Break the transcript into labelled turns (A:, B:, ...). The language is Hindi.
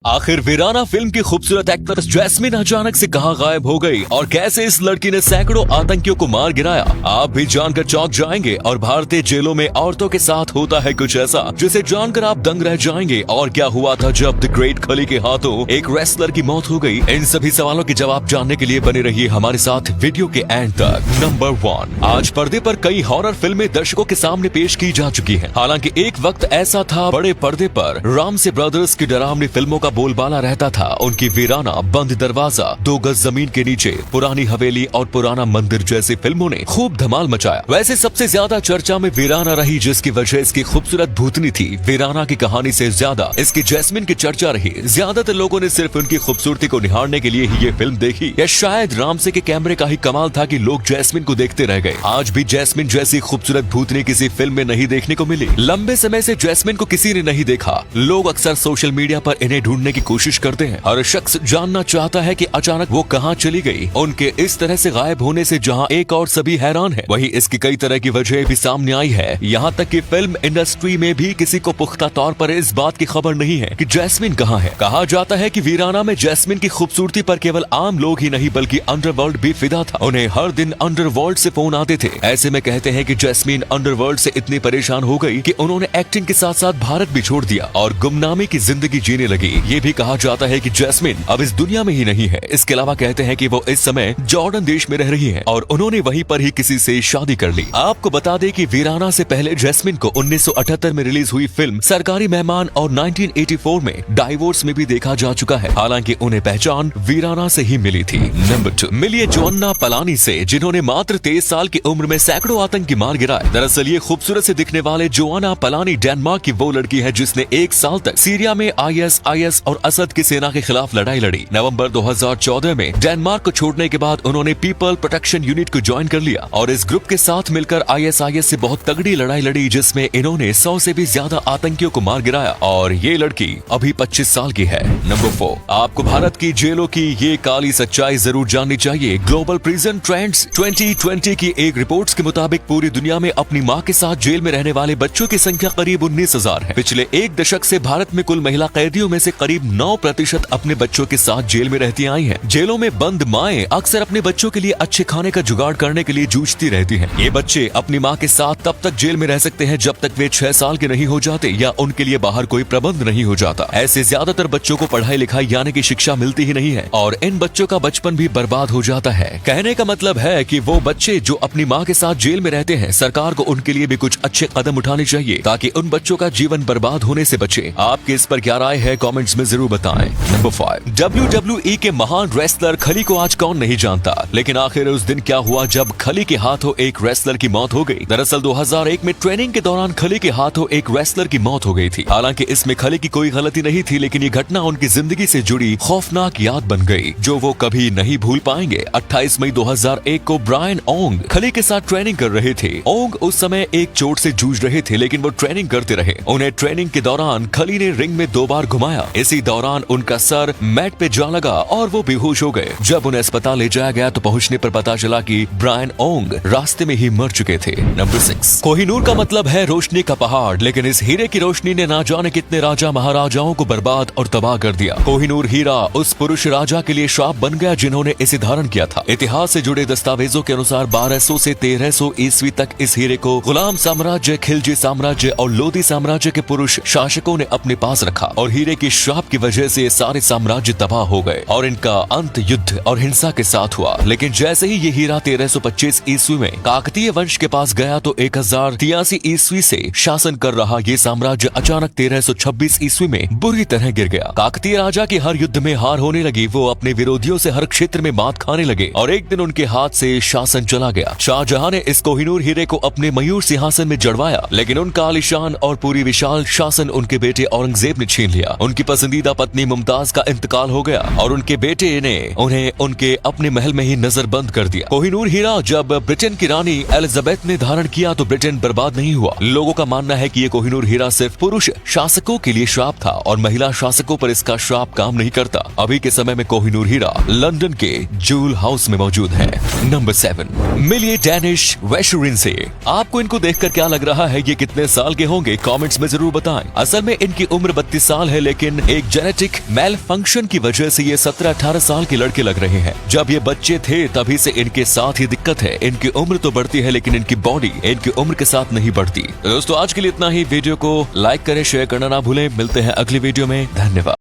A: आखिर वीराना फिल्म की खूबसूरत एक्ट्रेस जैस्मिन अचानक से कहां गायब हो गई और कैसे इस लड़की ने सैकड़ों आतंकियों को मार गिराया, आप भी जानकर चौंक जाएंगे। और भारतीय जेलों में औरतों के साथ होता है कुछ ऐसा जिसे जानकर आप दंग रह जाएंगे। और क्या हुआ था जब द ग्रेट खली के हाथों एक रेसलर की मौत हो गई, इन सभी सवालों के जवाब जानने के लिए बने रहिए हमारे साथ वीडियो के एंड तक। नंबर 1, आज पर्दे पर कई हॉरर फिल्में दर्शकों के सामने पेश की जा चुकी है। हालांकि एक वक्त ऐसा था बड़े पर्दे पर रामसे ब्रदर्स की डरावनी फिल्मों का बोलबाला रहता था। उनकी वीराना, बंद दरवाजा, 2 गज जमीन के नीचे, पुरानी हवेली और पुराना मंदिर जैसी फिल्मों ने खूब धमाल मचाया। वैसे सबसे ज्यादा चर्चा में वीराना रही, जिसकी वजह इसकी खूबसूरत भूतनी थी। वीराना की कहानी से ज्यादा इसकी जैस्मिन की चर्चा रही। ज्यादातर लोगों ने सिर्फ उनकी खूबसूरती को निहारने के लिए ही ये फिल्म देखी, या शायद रामसे के कैमरे का ही कमाल था कि लोग जैस्मिन को देखते रह गए। आज भी जैस्मिन जैसी खूबसूरत भूतनी किसी फिल्म में नहीं देखने को मिली। लंबे समय से जैस्मिन को किसी ने नहीं देखा। लोग अक्सर सोशल मीडिया पर इन्हें ढूंढने की कोशिश करते हैं। हर शख्स जानना चाहता है कि अचानक वो कहां चली गई। उनके इस तरह से गायब होने से जहां एक और सभी हैरान हैं, वहीं इसकी कई तरह की वजह भी सामने आई है। यहां तक कि फिल्म इंडस्ट्री में भी किसी को पुख्ता तौर पर इस बात की खबर नहीं है कि जैस्मिन कहां है। कहा जाता है कि वीराना में जैस्मिन की खूबसूरती पर केवल आम लोग ही नहीं बल्कि अंडरवर्ल्ड भी फिदा था। उन्हें हर दिन अंडरवर्ल्ड से फोन आते थे। ऐसे में कहते हैं कि जैस्मिन अंडरवर्ल्ड से इतनी परेशान हो गई कि उन्होंने एक्टिंग के साथ साथ भारत भी छोड़ दिया और गुमनामी की जिंदगी जीने लगी। ये भी कहा जाता है कि जैस्मिन अब इस दुनिया में ही नहीं है। इसके अलावा कहते हैं कि वो इस समय जॉर्डन देश में रह रही है और उन्होंने वहीं पर ही किसी से शादी कर ली। आपको बता दें कि वीराना से पहले जैस्मिन को 1978 में रिलीज हुई फिल्म सरकारी मेहमान और 1984 में डाइवोर्स में भी देखा जा चुका है। हालांकि उन्हें पहचान वीराना से ही मिली थी। नंबर 2, मिलिए जोअन्ना पलानी से, जिन्होंने मात्र 23 साल की उम्र में सैकड़ों आतंकी मार गिराए। दरअसल ये खूबसूरत से दिखने वाले जोअन्ना पलानी डेनमार्क की वो लड़की है जिसने 1 साल तक सीरिया में ISIS और असद की सेना के खिलाफ लड़ाई लड़ी। नवंबर 2014 में डेनमार्क को छोड़ने के बाद उन्होंने पीपल प्रोटेक्शन यूनिट को ज्वाइन कर लिया और इस ग्रुप के साथ मिलकर ISIS से बहुत तगड़ी लड़ाई लड़ी, जिसमें इन्होंने 100 से भी ज्यादा आतंकियों को मार गिराया। और ये लड़की अभी 25 साल की है। नंबर 4, आपको भारत की जेलों की ये काली सच्चाई जरूर जाननी चाहिए। ग्लोबल प्रिजन ट्रेंड्स 2020 की एक रिपोर्ट के मुताबिक पूरी दुनिया में अपनी माँ के साथ जेल में रहने वाले बच्चों की संख्या करीब 19,000 है। पिछले 1 दशक से भारत में कुल महिला कैदियों में से करीब 9% अपने बच्चों के साथ जेल में रहती आई हैं। जेलों में बंद माएं अक्सर अपने बच्चों के लिए अच्छे खाने का जुगाड़ करने के लिए जूझती रहती हैं। ये बच्चे अपनी माँ के साथ तब तक जेल में रह सकते हैं जब तक वे 6 साल के नहीं हो जाते या उनके लिए बाहर कोई प्रबंध नहीं हो जाता। ऐसे ज्यादातर बच्चों को पढ़ाई लिखाई यानी कि शिक्षा मिलती ही नहीं है और इन बच्चों का बचपन भी बर्बाद हो जाता है। कहने का मतलब है कि वो बच्चे जो अपनी माँ के साथ जेल में रहते हैं, सरकार को उनके लिए भी कुछ अच्छे कदम उठाने चाहिए ताकि उन बच्चों का जीवन बर्बाद होने से बचे। आपके इस पर क्या राय है, कमेंट्स में जरूर बताएं। नंबर 5, WWE के महान रेसलर खली को आज कौन नहीं जानता, लेकिन आखिर उस दिन क्या हुआ जब खली के हाथों एक रेसलर की मौत हो गई। दरअसल 2001 में ट्रेनिंग के दौरान खली के हाथों एक रेसलर की मौत हो गई थी। हालांकि इसमें खली की कोई गलती नहीं थी, लेकिन ये घटना उनकी जिंदगी से जुड़ी खौफनाक याद बन गई जो वो कभी नहीं भूल पाएंगे। 28 मई 2001 को ब्रायन ओंग खली के साथ ट्रेनिंग कर रहे थे। ओंग उस समय एक चोट से जूझ रहे थे, लेकिन वो ट्रेनिंग करते रहे। उन्हें ट्रेनिंग के दौरान खली ने रिंग में 2 बार घुमाया। इसी दौरान उनका सर मैट पे जा लगा और वो बेहोश हो गए। जब उन्हें अस्पताल ले जाया गया तो पहुंचने पर पता चला कि ब्रायन ओंग रास्ते में ही मर चुके थे। नंबर 6, कोहिनूर का मतलब है रोशनी का पहाड़, लेकिन इस हीरे की रोशनी ने ना जाने कितने राजा महाराजाओं को बर्बाद और तबाह कर दिया। कोहिनूर हीरा उस पुरुष राजा के लिए श्राप बन गया जिन्होंने इसे धारण किया था। इतिहास से जुड़े दस्तावेजों के अनुसार 1200 से 1300 ईस्वी तक इस हीरे को गुलाम साम्राज्य, खिलजी साम्राज्य और लोधी साम्राज्य के पुरुष शासकों ने अपने पास रखा और हीरे की श्राप की वजह से सारे साम्राज्य तबाह हो गए और इनका अंत युद्ध और हिंसा के साथ हुआ। लेकिन जैसे ही ये हीरा 1325 ईस्वी में काकतीय वंश के पास गया तो 1083 ईस्वी से शासन कर रहा ये साम्राज्य अचानक 1326 ईस्वी में बुरी तरह गिर गया। काकतीय राजा की हर युद्ध में हार होने लगी। वो अपने विरोधियों से हर क्षेत्र में मात खाने लगे और एक दिन उनके हाथ से शासन चला गया। शाहजहां ने इस कोहिनूर हीरे को अपने मयूर सिंहासन में जड़वाया, लेकिन उनका आलिशान और पूरी विशाल शासन उनके बेटे औरंगजेब ने छीन लिया। उनकी पसंदीदा पत्नी मुमताज का इंतकाल हो गया और उनके बेटे ने उन्हें उनके अपने महल में ही नजरबंद कर दिया। कोहिनूर हीरा जब ब्रिटेन की रानी एलिजाबेथ ने धारण किया तो ब्रिटेन बर्बाद नहीं हुआ। लोगों का मानना है कि ये कोहिनूर हीरा सिर्फ पुरुष शासकों के लिए श्राप था और महिला शासकों पर इसका श्राप काम नहीं करता। अभी के समय में कोहिनूर हीरा लंदन के जूल हाउस में मौजूद है। नंबर 7, मिलिए डैनिश वेशरिन से। आपको इनको देखकर क्या लग रहा है, ये कितने साल के होंगे, कमेंट्स में जरूर बताएं। असल में इनकी उम्र 32 साल है, लेकिन एक जेनेटिक मेल फंक्शन की वजह से ये 17-18 साल के लड़के लग रहे हैं। जब ये बच्चे थे तभी से इनके साथ ही दिक्कत है। इनकी उम्र तो बढ़ती है लेकिन इनकी बॉडी इनकी उम्र के साथ नहीं बढ़ती। तो दोस्तों आज के लिए इतना ही। वीडियो को लाइक करें, शेयर करना ना भूलें। मिलते हैं अगली वीडियो में। धन्यवाद।